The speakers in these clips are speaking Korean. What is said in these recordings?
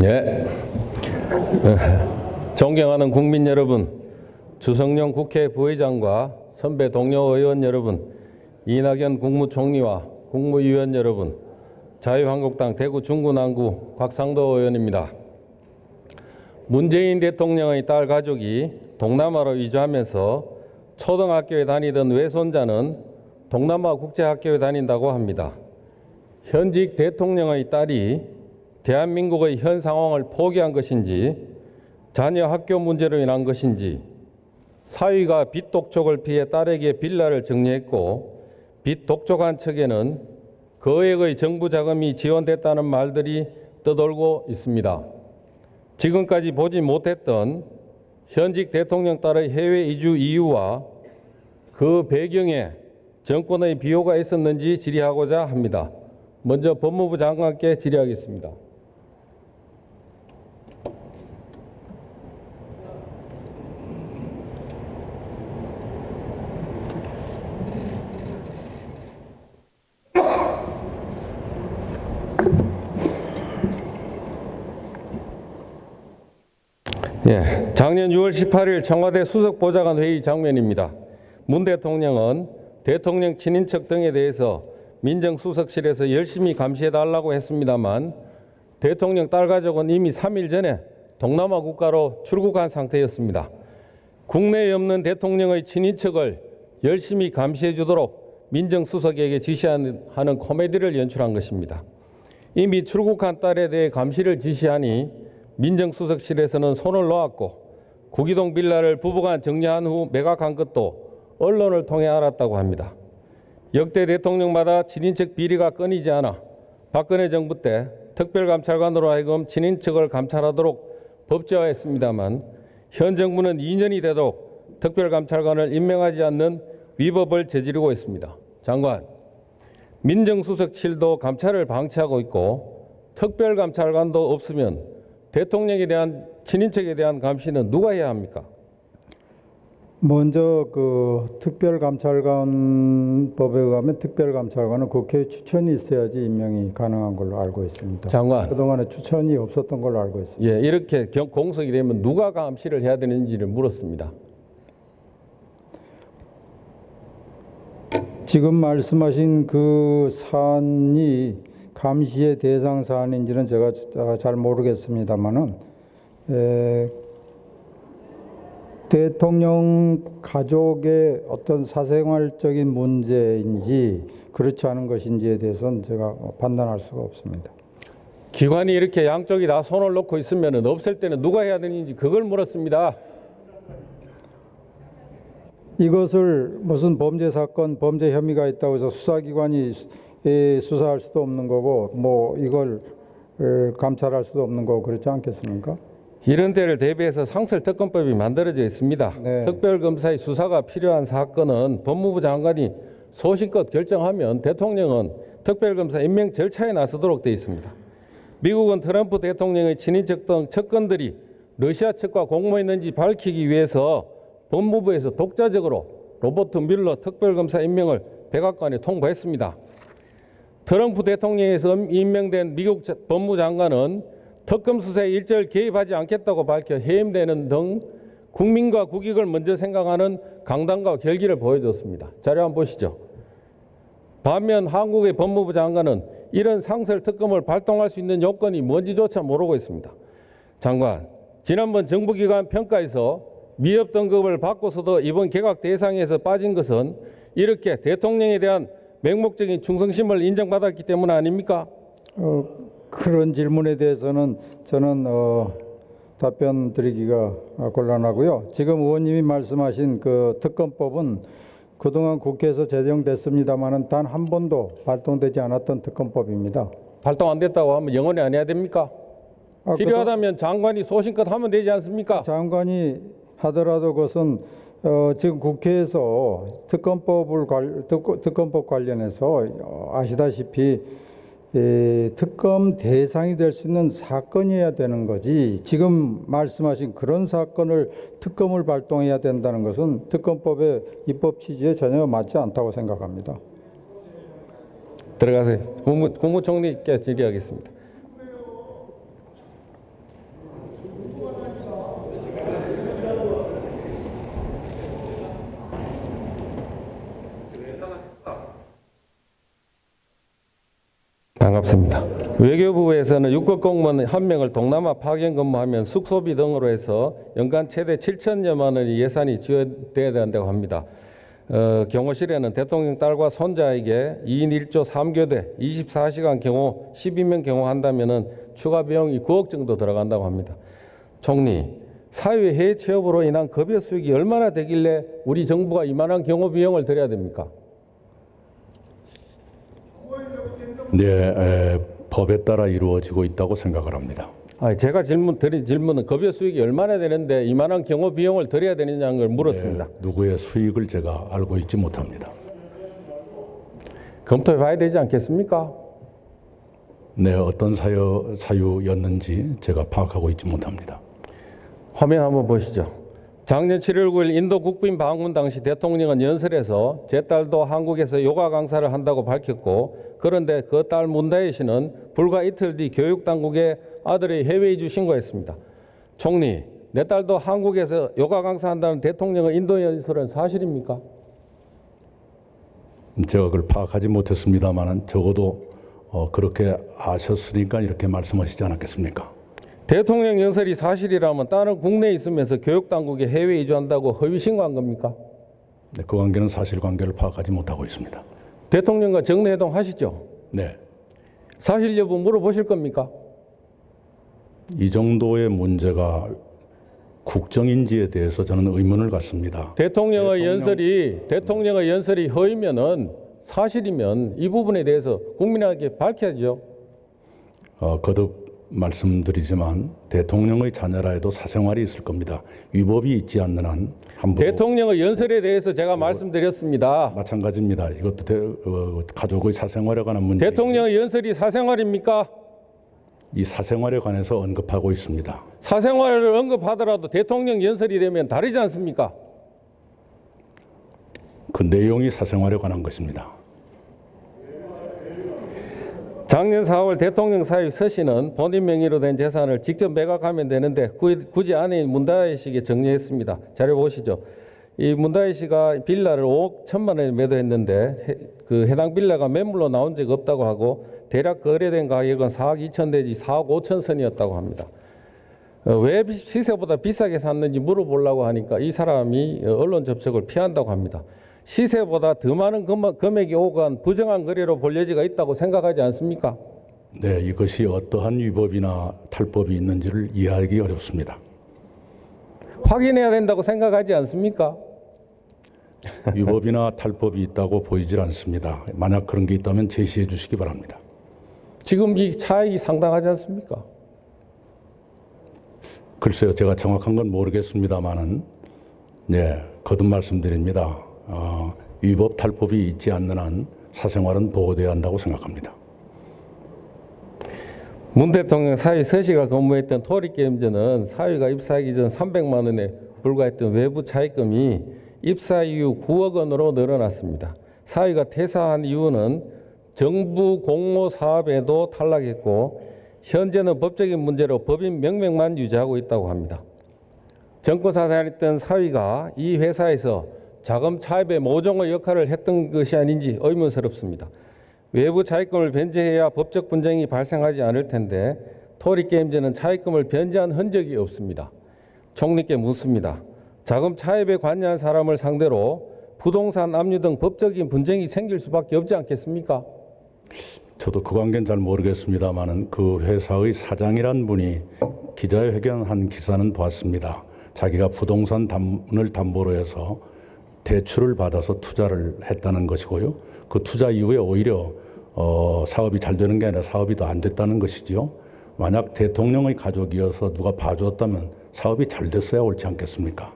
네. 존경하는 국민 여러분, 주성용 국회 부의장과 선배 동료 의원 여러분, 이낙연 국무총리와 국무위원 여러분, 자유한국당 대구 중구 남구 곽상도 의원입니다. 문재인 대통령의 딸 가족이 동남아로 이주하면서 초등학교에 다니던 외손자는 동남아 국제학교에 다닌다고 합니다. 현직 대통령의 딸이 대한민국의 현 상황을 포기한 것인지, 자녀 학교 문제로 인한 것인지, 사위가 빚 독촉을 피해 딸에게 빌라를 정리했고 빚 독촉한 측에는 거액의 정부 자금이 지원됐다는 말들이 떠돌고 있습니다. 지금까지 보지 못했던 현직 대통령 딸의 해외 이주 이유와 그 배경에 정권의 비호가 있었는지 질의하고자 합니다. 먼저 법무부 장관께 질의하겠습니다. 작년 6월 18일 청와대 수석보좌관 회의 장면입니다. 문 대통령은 대통령 친인척 등에 대해서 민정수석실에서 열심히 감시해달라고 했습니다만 대통령 딸 가족은 이미 3일 전에 동남아 국가로 출국한 상태였습니다. 국내에 없는 대통령의 친인척을 열심히 감시해 주도록 민정수석에게 지시하는 코미디를 연출한 것입니다. 이미 출국한 딸에 대해 감시를 지시하니 민정수석실에서는 손을 놓았고 구기동 빌라를 부부간 정리한 후 매각한 것도 언론을 통해 알았다고 합니다. 역대 대통령마다 친인척 비리가 끊이지 않아 박근혜 정부 때 특별감찰관으로 하여금 친인척을 감찰하도록 법제화했습니다만 현 정부는 2년이 되도록 특별감찰관을 임명하지 않는 위법을 저지르고 있습니다. 장관, 민정수석실도 감찰을 방치하고 있고 특별감찰관도 없으면 대통령에 대한 친인척에 대한 감시는 누가 해야 합니까? 먼저 그 특별감찰관법에 의하면 특별감찰관은 국회 추천이 있어야지 임명이 가능한 걸로 알고 있습니다. 장관, 그동안에 추천이 없었던 걸로 알고 있습니다. 예, 이렇게 공석이 되면 누가 감시를 해야 되는지를 물었습니다. 지금 말씀하신 그 사안이 감시의 대상 사안인지는 제가 잘 모르겠습니다만은 대통령 가족의 어떤 사생활적인 문제인지 그렇지 않은 것인지에 대해서는 제가 판단할 수가 없습니다. 기관이 이렇게 양쪽이 다 손을 놓고 있으면 없을 때는 누가 해야 되는지 그걸 물었습니다. 이것을 무슨 범죄 사건, 범죄 혐의가 있다고 해서 수사기관이 수사할 수도 없는 거고 뭐 이걸 감찰할 수도 없는 거고 그렇지 않겠습니까? 이런 때를 대비해서 상설특검법이 만들어져 있습니다. 네. 특별검사의 수사가 필요한 사건은 법무부 장관이 소신껏 결정하면 대통령은 특별검사 임명 절차에 나서도록 되어 있습니다. 미국은 트럼프 대통령의 친인척 등 측근들이 러시아 측과 공모했는지 밝히기 위해서 법무부에서 독자적으로 로버트 뮬러 특별검사 임명을 백악관에 통보했습니다. 트럼프 대통령에서 임명된 미국 법무장관은 특검 수사에 일절 개입하지 않겠다고 밝혀 해임되는 등 국민과 국익을 먼저 생각하는 강단과 결기를 보여줬습니다. 자료 한번 보시죠. 반면 한국의 법무부 장관은 이런 상설 특검을 발동할 수 있는 요건이 뭔지조차 모르고 있습니다. 장관, 지난번 정부기관 평가에서 미흡 등급을 받고서도 이번 개각 대상에서 빠진 것은 이렇게 대통령에 대한 맹목적인 충성심을 인정받았기 때문 아닙니까? 그런 질문에 대해서는 저는 답변 드리기가 곤란하고요. 지금 의원님이 말씀하신 그 특검법은 그동안 국회에서 제정됐습니다마는 단 한 번도 발동되지 않았던 특검법입니다. 발동 안 됐다고 하면 영원히 안 해야 됩니까? 필요하다면 장관이 소신껏 하면 되지 않습니까? 장관이 하더라도 그것은 지금 국회에서 특검법 관련해서 아시다시피 특검 대상이 될 수 있는 사건이어야 되는 거지 지금 말씀하신 그런 사건을 특검을 발동해야 된다는 것은 특검법의 입법 취지에 전혀 맞지 않다고 생각합니다. 들어가세요. 국무총리께 질의하겠습니다. 반갑습니다. 외교부에서는 육급 공무원 1명을 동남아 파견 근무하면 숙소비 등으로 해서 연간 최대 7천여만 원의 예산이 지원돼야 된다고 합니다. 경호실에는 대통령 딸과 손자에게 2인 1조 3교대 24시간 경호 12명 경호한다면 추가 비용이 9억 정도 들어간다고 합니다. 총리, 사회 해외 취업으로 인한 급여 수익이 얼마나 되길래 우리 정부가 이만한 경호 비용을 들여야 됩니까? 네, 법에 따라 이루어지고 있다고 생각을 합니다. 제가 드린 질문은 급여 수익이 얼마나 되는데 이만한 경호 비용을 들여야 되느냐는 걸 물었습니다. 네, 누구의 수익을 제가 알고 있지 못합니다. 검토해 봐야 되지 않겠습니까? 네, 어떤 사유였는지 제가 파악하고 있지 못합니다. 화면 한번 보시죠. 작년 7월 9일 인도 국빈 방문 당시 대통령은 연설에서 제 딸도 한국에서 요가 강사를 한다고 밝혔고, 그런데 그 딸 문다혜 씨는 불과 이틀 뒤 교육당국에 아들의 해외 이주 신고했습니다. 총리, 내 딸도 한국에서 요가 강사한다는 대통령의 인도 연설은 사실입니까? 제가 그걸 파악하지 못했습니다만 적어도 그렇게 아셨으니까 이렇게 말씀하시지 않았겠습니까? 대통령 연설이 사실이라면 딸은 국내에 있으면서 교육당국에 해외 이주한다고 허위 신고한 겁니까? 네, 그 관계는 사실관계를 파악하지 못하고 있습니다. 대통령과 정례회동 하시죠? 네, 사실 여부 물어보실 겁니까? 이 정도의 문제가 국정인지에 대해서 저는 의문을 갖습니다. 대통령의 연설이 허위면은 사실이면 이 부분에 대해서 국민에게 밝혀야죠. 거듭 말씀드리지만 대통령의 자녀라 해도 사생활이 있을 겁니다. 위법이 있지 않는 한 함부로. 대통령의 연설에 대해서 제가 말씀드렸습니다. 마찬가지입니다. 이것도 가족의 사생활에 관한 문제. 대통령의 연설이 사생활입니까? 이 사생활에 관해서 언급하고 있습니다. 사생활을 언급하더라도 대통령 연설이 되면 다르지 않습니까? 그 내용이 사생활에 관한 것입니다. 작년 4월 대통령 사위 서씨는 본인 명의로 된 재산을 직접 매각하면 되는데 굳이 아내인 문다혜 씨에게 정리했습니다. 자료 보시죠. 이 문다혜 씨가 빌라를 5억 1천만 원에 매도했는데 그 해당 빌라가 매물로 나온 적 없다고 하고 대략 거래된 가격은 4억 2천 내지 4억 5천 선이었다고 합니다. 왜 시세보다 비싸게 샀는지 물어보려고 하니까 이 사람이 언론 접촉을 피한다고 합니다. 시세보다 더 많은 금액이 오간 부정한 거래로 볼 여지가 있다고 생각하지 않습니까? 네, 이것이 어떠한 위법이나 탈법이 있는지를 이해하기 어렵습니다. 확인해야 된다고 생각하지 않습니까? 위법이나 탈법이 있다고 보이질 않습니다. 만약 그런 게 있다면 제시해 주시기 바랍니다. 지금 이 차익이 상당하지 않습니까? 글쎄요, 제가 정확한 건 모르겠습니다만은, 네, 거듭 말씀드립니다. 위법 탈법이 있지 않는 한 사생활은 보호돼야 한다고 생각합니다. 문 대통령 사위 서씨가 근무했던 토리게임즈는 사위가 입사하기 전 300만 원에 불과했던 외부 차입금이 입사 이후 9억 원으로 늘어났습니다. 사위가 퇴사한 이유는 정부 공모 사업에도 탈락했고 현재는 법적인 문제로 법인 명맥만 유지하고 있다고 합니다. 정권사장이었던 사위가 이 회사에서 자금 차입의 모종의 역할을 했던 것이 아닌지 의문스럽습니다. 외부 차입금을 변제해야 법적 분쟁이 발생하지 않을 텐데 토리게임즈는 차입금을 변제한 흔적이 없습니다. 총리께 묻습니다. 자금 차입에 관여한 사람을 상대로 부동산 압류 등 법적인 분쟁이 생길 수밖에 없지 않겠습니까? 저도 그 관계는 잘 모르겠습니다만은 그 회사의 사장이란 분이 기자회견한 기사는 보았습니다. 자기가 부동산을 담보로 해서 대출을 받아서 투자를 했다는 것이고요. 그 투자 이후에 오히려 사업이 잘 되는 게 아니라 사업이 더 안 됐다는 것이지요. 만약 대통령의 가족이어서 누가 봐주었다면 사업이 잘 됐어야 옳지 않겠습니까?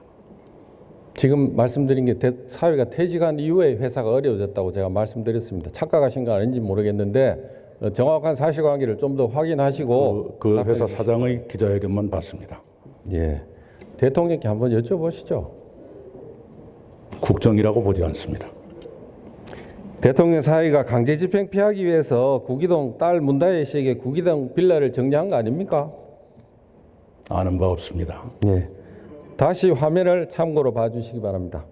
지금 말씀드린 게 사위가 퇴직한 이후에 회사가 어려워졌다고 제가 말씀드렸습니다. 착각하신 거 아닌지 모르겠는데 정확한 사실관계를 좀 더 확인하시고 그 회사 사장의 기자회견만 봤습니다. 예, 대통령께 한번 여쭤보시죠. 국정이라고 보지 않습니다. 대통령 사위가 강제 집행 피하기 위해서 구기동 딸 문다혜 씨에게 구기동 빌라를 정리한 거 아닙니까? 아는 바 없습니다. 예. 다시 화면을 참고로 봐주시기 바랍니다.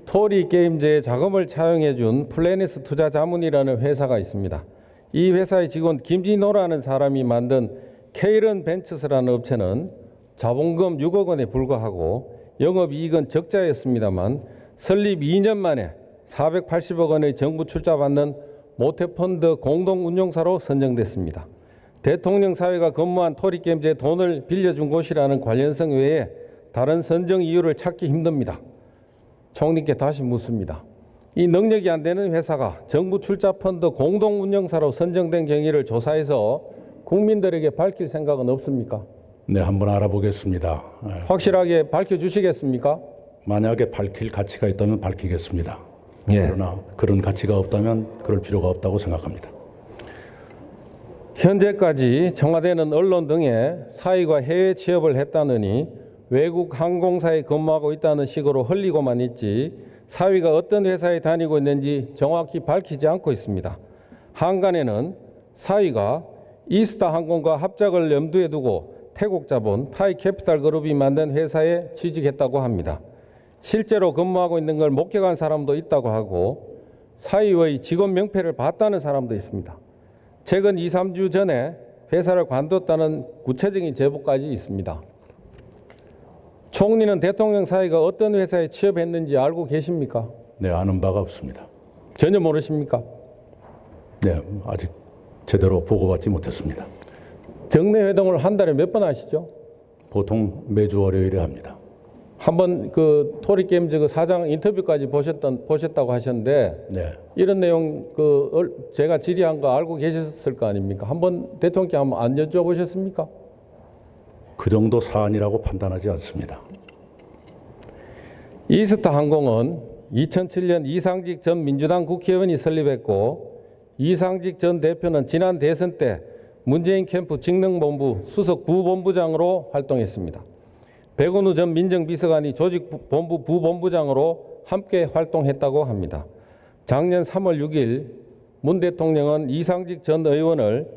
토리게임즈에 자금을 차용해 준 플래니스 투자자문이라는 회사가 있습니다. 이 회사의 직원 김진호라는 사람이 만든 케이런 벤처스라는 업체는 자본금 6억 원에 불과하고 영업이익은 적자였습니다만 설립 2년 만에 480억 원의 정부 출자받는 모태펀드 공동운용사로 선정됐습니다. 대통령 사회가 근무한 토리게임즈에 돈을 빌려준 곳이라는 관련성 외에 다른 선정 이유를 찾기 힘듭니다. 총리께 다시 묻습니다. 이 능력이 안 되는 회사가 정부 출자펀드 공동운용사로 선정된 경위를 조사해서 국민들에게 밝힐 생각은 없습니까? 네, 한번 알아보겠습니다. 확실하게 밝혀주시겠습니까? 만약에 밝힐 가치가 있다면 밝히겠습니다. 예. 그러나 그런 가치가 없다면 그럴 필요가 없다고 생각합니다. 현재까지 청와대는 언론 등에 사위가 해외 취업을 했다느니 외국 항공사에 근무하고 있다는 식으로 흘리고만 있지 사위가 어떤 회사에 다니고 있는지 정확히 밝히지 않고 있습니다. 한간에는 사위가 이스타 항공과 합작을 염두에 두고 태국 자본 타이캐피탈 그룹이 만든 회사에 취직했다고 합니다. 실제로 근무하고 있는 걸 목격한 사람도 있다고 하고 사위의 직원 명패를 봤다는 사람도 있습니다. 최근 2, 3주 전에 회사를 관뒀다는 구체적인 제보까지 있습니다. 총리는 대통령 사위가 어떤 회사에 취업했는지 알고 계십니까? 네, 아는 바가 없습니다. 전혀 모르십니까? 네, 아직 제대로 보고받지 못했습니다. 정례 회동을 한 달에 몇 번 하시죠? 보통 매주 월요일에 합니다. 한번 그 토리게임즈 그 사장 인터뷰까지 보셨다고 하셨는데 네, 이런 내용 제가 질의한 거 알고 계셨을 거 아닙니까? 한번 대통령께 한번 안 여쭤보셨습니까? 그 정도 사안이라고 판단하지 않습니다. 이스타 항공은 2007년 이상직 전 민주당 국회의원이 설립했고 이상직 전 대표는 지난 대선 때 문재인 캠프 직능본부 수석 부본부장으로 활동했습니다. 백운우 전 민정비서관이 조직본부 부본부장으로 함께 활동했다고 합니다. 작년 3월 6일 문 대통령은 이상직 전 의원을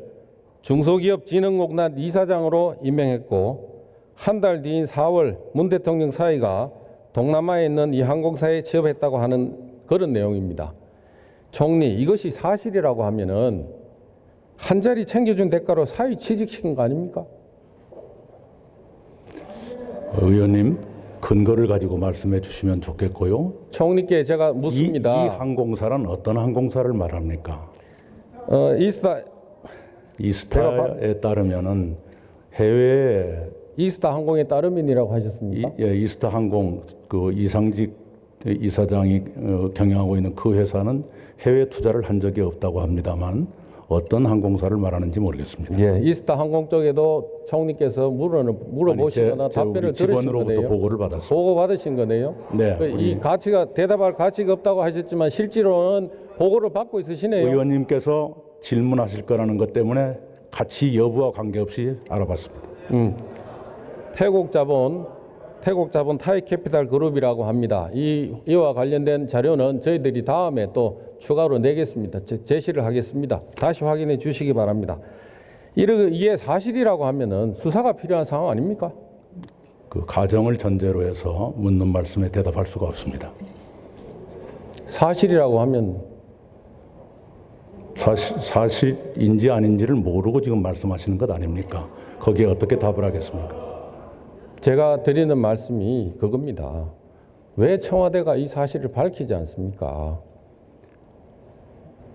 중소기업진흥공단 이사장으로 임명했고 한 달 뒤인 4월 문 대통령 사위가 동남아에 있는 이 항공사에 취업했다고 하는 그런 내용입니다. 총리, 이것이 사실이라고 하면은 한 자리 챙겨준 대가로 사위 취직시킨 거 아닙니까? 의원님, 근거를 가지고 말씀해 주시면 좋겠고요. 총리께 제가 묻습니다. 이 항공사란 어떤 항공사를 말합니까? 이스타에 따르면은 해외 이스타 항공의 따름이라고 하셨습니까? 이스타 항공 그 이상직 이사장이 경영하고 있는 그 회사는 해외 투자를 한 적이 없다고 합니다만 어떤 항공사를 말하는지 모르겠습니다. 예, 이스타 항공 쪽에도 총리께서 물어보시거나 답변을 들으신 직원으로부터 거네요. 보고를 받았습니다. 보고 받으신 거네요. 네, 이 가치가 대답할 가치가 없다고 하셨지만 실제로는 보고를 받고 있으시네요. 의원님께서 질문하실 거라는 것 때문에 가치 여부와 관계없이 알아봤습니다. 태국 자본 타이캐피탈 그룹이라고 합니다. 이와 관련된 자료는 저희들이 다음에 또 추가로 내겠습니다. 제시를 하겠습니다. 다시 확인해 주시기 바랍니다. 이게 사실이라고 하면은 수사가 필요한 상황 아닙니까? 그 가정을 전제로 해서 묻는 말씀에 대답할 수가 없습니다. 사실이라고 하면 사실인지 아닌지를 모르고 지금 말씀하시는 것 아닙니까? 거기에 어떻게 답을 하겠습니까? 제가 드리는 말씀이 그겁니다. 왜 청와대가 이 사실을 밝히지 않습니까?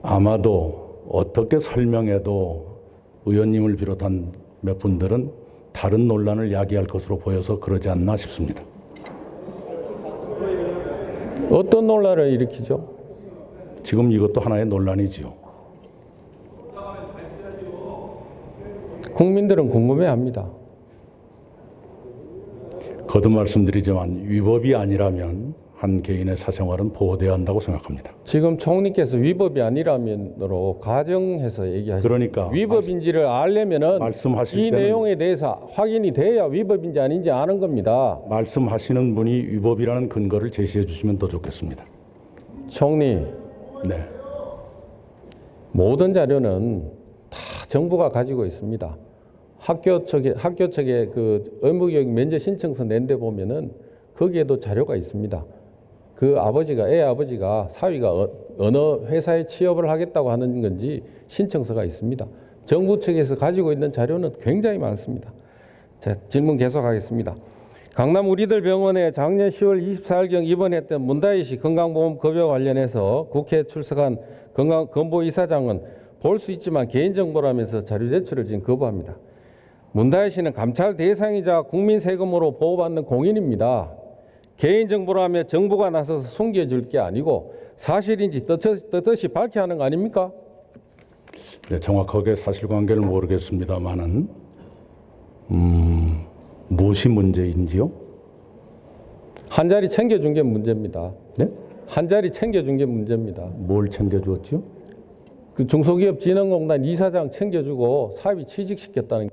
아마도 어떻게 설명해도 의원님을 비롯한 몇 분들은 다른 논란을 야기할 것으로 보여서 그러지 않나 싶습니다. 어떤 논란을 일으키죠? 지금 이것도 하나의 논란이지요. 국민들은 궁금해합니다. 거듭 말씀드리지만 위법이 아니라면 한 개인의 사생활은 보호돼야 한다고 생각합니다. 지금 총리께서 위법이 아니라면으로 가정해서 얘기하시죠. 그러니까 위법인지를 알려면은 말씀하실 이 때는 내용에 대해서 확인이 돼야 위법인지 아닌지 아는 겁니다. 말씀하시는 분이 위법이라는 근거를 제시해 주시면 더 좋겠습니다. 총리, 네. 모든 자료는 다 정부가 가지고 있습니다. 학교 측에 그 의무교육 면제 신청서 낸 데 보면은 거기에도 자료가 있습니다. 그 아버지가, 애 아버지가 사위가 어느 회사에 취업을 하겠다고 하는 건지 신청서가 있습니다. 정부 측에서 가지고 있는 자료는 굉장히 많습니다. 자, 질문 계속하겠습니다. 강남 우리들 병원에 작년 10월 24일경 입원했던 문다희 씨 건강보험 급여 관련해서 국회에 출석한 건보 이사장은 볼 수 있지만 개인정보라면서 자료 제출을 지금 거부합니다. 문다희 씨는 감찰 대상이자 국민 세금으로 보호받는 공인입니다. 개인정보라며 정부가 나서서 숨겨줄 게 아니고 사실인지 떳떳이 밝혀야 하는 거 아닙니까? 네, 정확하게 사실관계를 모르겠습니다만은 무엇이 문제인지요? 한 자리 챙겨준 게 문제입니다. 네? 한 자리 챙겨준 게 문제입니다. 뭘 챙겨주었지요? 그 중소기업진흥공단 이사장 챙겨주고 사위 취직시켰다는.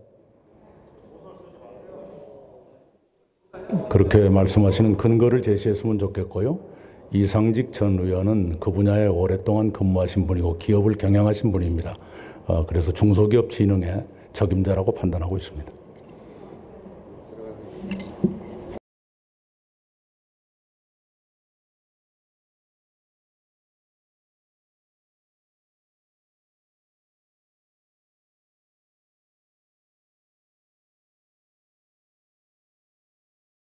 그렇게 말씀하시는 근거를 제시했으면 좋겠고요. 이상직 전 의원은 그 분야에 오랫동안 근무하신 분이고 기업을 경영하신 분입니다. 그래서 중소기업 진흥에 적임자라고 판단하고 있습니다.